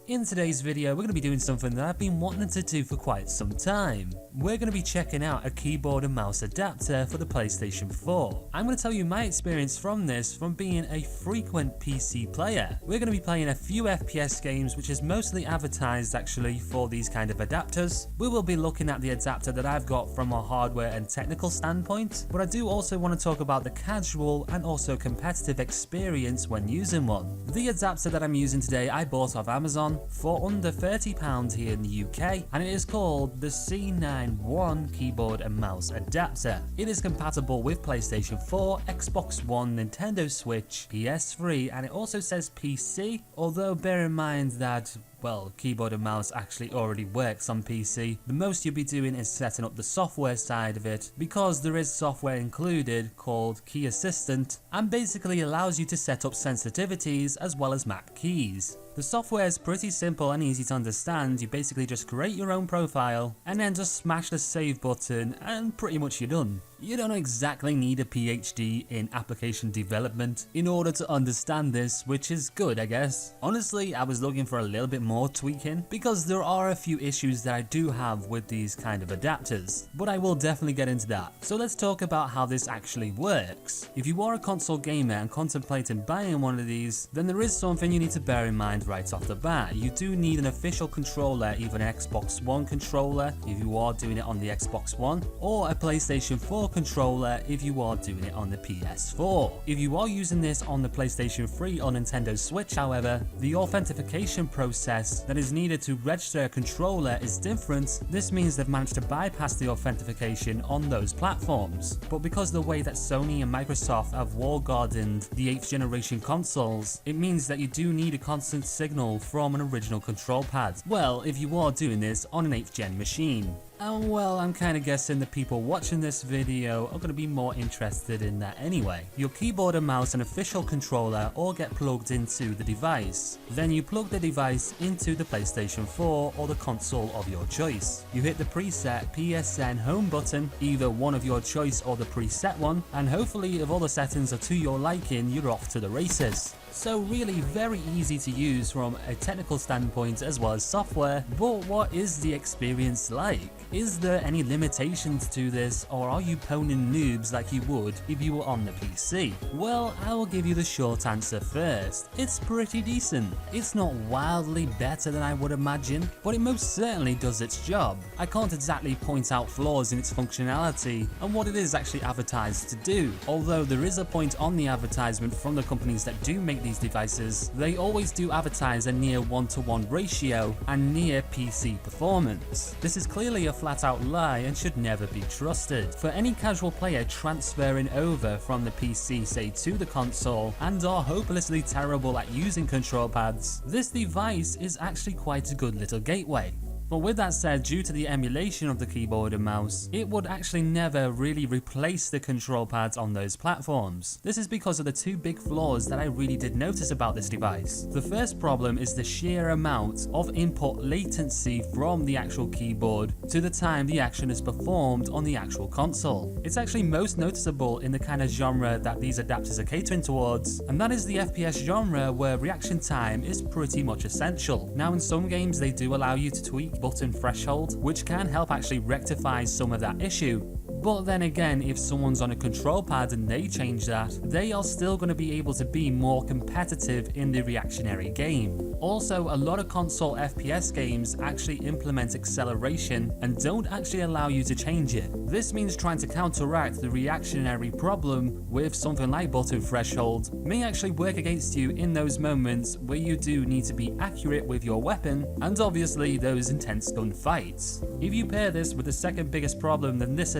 In today's video, we're going to be doing something that I've been wanting to do for quite some time. We're going to be checking out a keyboard and mouse adapter for the PlayStation 4. I'm going to tell you my experience from this from being a frequent PC player. We're going to be playing a few FPS games, which is mostly advertised actually for these kind of adapters. We will be looking at the adapter that I've got from a hardware and technical standpoint, but I do also want to talk about the casual and also competitive experience when using one. The adapter that I'm using today I bought off Amazon for under £30 here in the UK, and it is called the C91 keyboard and mouse adapter. It is compatible with PlayStation 4, Xbox One, Nintendo Switch, PS3, and it also says PC, although bear in mind that, well, keyboard and mouse actually already works on PC. The most you'll be doing is setting up the software side of it, because there is software included called Key Assistant, and basically allows you to set up sensitivities as well as map keys. The software is pretty simple and easy to understand. You basically just create your own profile and then just smash the save button and pretty much you're done. You don't exactly need a PhD in application development in order to understand this, which is good, I guess. Honestly, I was looking for a little bit more tweaking because there are a few issues that I do have with these kind of adapters, but I will definitely get into that. So let's talk about how this actually works. If you are a console gamer and contemplating buying one of these, then there is something you need to bear in mind right off the bat. You do need an official controller, either an Xbox One controller if you are doing it on the Xbox One, or a PlayStation 4 controller if you are doing it on the PS4. If you are using this on the PlayStation 3 or Nintendo Switch, however, the authentication process that is needed to register a controller is different. This means they've managed to bypass the authentication on those platforms. But because the way that Sony and Microsoft have wall-guarded the 8th generation consoles, it means that you do need a constant signal from an original control pad. Well, if you are doing this on an 8th gen machine. And well, I'm kind of guessing the people watching this video are going to be more interested in that anyway. Your keyboard and mouse and official controller all get plugged into the device. Then you plug the device into the PlayStation 4 or the console of your choice. You hit the preset PSN home button, either one of your choice or the preset one, and hopefully if all the settings are to your liking, you're off to the races. So really very easy to use from a technical standpoint as well as software, but what is the experience like? Is there any limitations to this, or are you poning noobs like you would if you were on the PC? Well, I will give you the short answer first. It's pretty decent. It's not wildly better than I would imagine, but it most certainly does its job. I can't exactly point out flaws in its functionality and what it is actually advertised to do. Although there is a point on the advertisement from the companies that do make these devices, they always do advertise a near 1-to-1 ratio and near PC performance. This is clearly a flat out lie and should never be trusted. For any casual player transferring over from the PC say to the console and are hopelessly terrible at using control pads, this device is actually quite a good little gateway. But with that said, due to the emulation of the keyboard and mouse, it would actually never really replace the control pads on those platforms. This is because of the two big flaws that I really did notice about this device. The first problem is the sheer amount of input latency from the actual keyboard to the time the action is performed on the actual console. It's actually most noticeable in the kind of genre that these adapters are catering towards, and that is the FPS genre where reaction time is pretty much essential. Now in some games they do allow you to tweak button threshold, which can help actually rectify some of that issue. But then again, if someone's on a control pad and they change that, they are still going to be able to be more competitive in the reactionary game. Also, a lot of console FPS games actually implement acceleration and don't actually allow you to change it. This means trying to counteract the reactionary problem with something like button threshold may actually work against you in those moments where you do need to be accurate with your weapon and obviously those intense gunfights. If you pair this with the second biggest problem, then this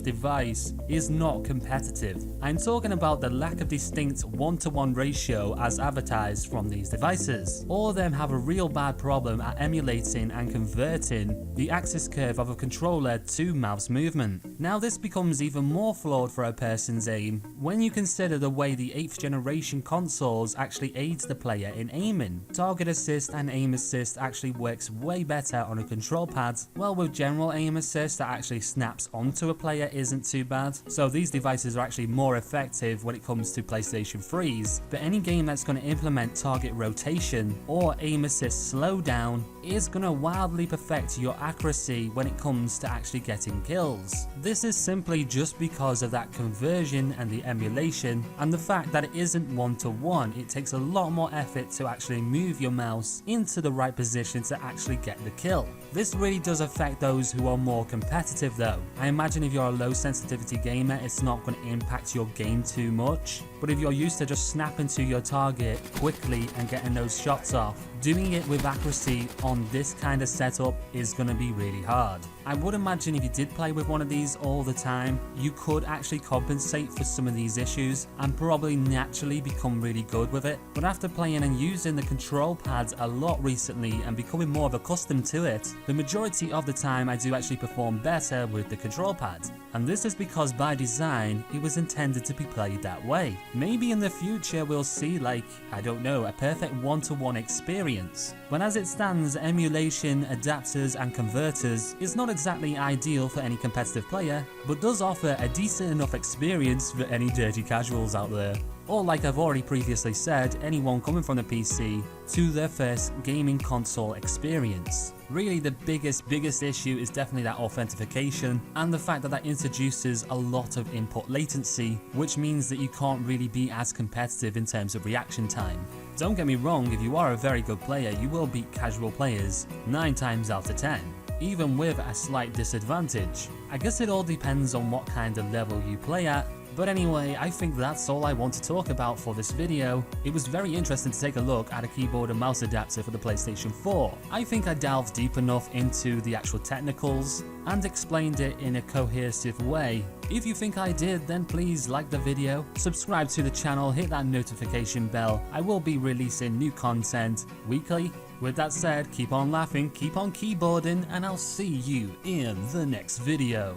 device is not competitive. I'm talking about the lack of distinct 1-to-1 ratio as advertised from these devices. All of them have a real bad problem at emulating and converting the axis curve of a controller to mouse movement. Now this becomes even more flawed for a person's aim when you consider the way the 8th generation consoles actually aids the player in aiming. Target assist and aim assist actually works way better on a control pad, while with general aim assist that actually snaps onto a player isn't too bad. So these devices are actually more effective when it comes to PlayStation 3s, but any game that's going to implement target rotation emulation or aim assist slowdown is going to wildly perfect your accuracy when it comes to actually getting kills. This is simply just because of that conversion and the emulation and the fact that it isn't one-to-one. It takes a lot more effort to actually move your mouse into the right position to actually get the kill. This really does affect those who are more competitive though. I imagine if you're a low sensitivity gamer, it's not going to impact your game too much, but if you're used to just snapping to your target quickly and getting those shots off, doing it with accuracy on this kind of setup is going to be really hard. I would imagine if you did play with one of these all the time, you could actually compensate for some of these issues and probably naturally become really good with it. But after playing and using the control pads a lot recently and becoming more of accustomed to it, the majority of the time I do actually perform better with the control pad. And this is because by design, it was intended to be played that way. Maybe in the future we'll see, like, I don't know, a perfect one-to-one experience. But as it stands, emulation, adapters and converters is not exactly ideal for any competitive player, but does offer a decent enough experience for any dirty casuals out there. Or like I've already previously said, anyone coming from the PC to their first gaming console experience. Really the biggest issue is definitely that authentication and the fact that that introduces a lot of input latency, which means that you can't really be as competitive in terms of reaction time. Don't get me wrong, if you are a very good player, you will beat casual players 9 times out of 10. Even with a slight disadvantage. I guess it all depends on what kind of level you play at. But anyway, I think that's all I want to talk about for this video. It was very interesting to take a look at a keyboard and mouse adapter for the PlayStation 4. I think I delved deep enough into the actual technicals and explained it in a cohesive way. If you think I did, then please like the video, subscribe to the channel, hit that notification bell. I will be releasing new content weekly. With that said, keep on laughing, keep on keyboarding, and I'll see you in the next video.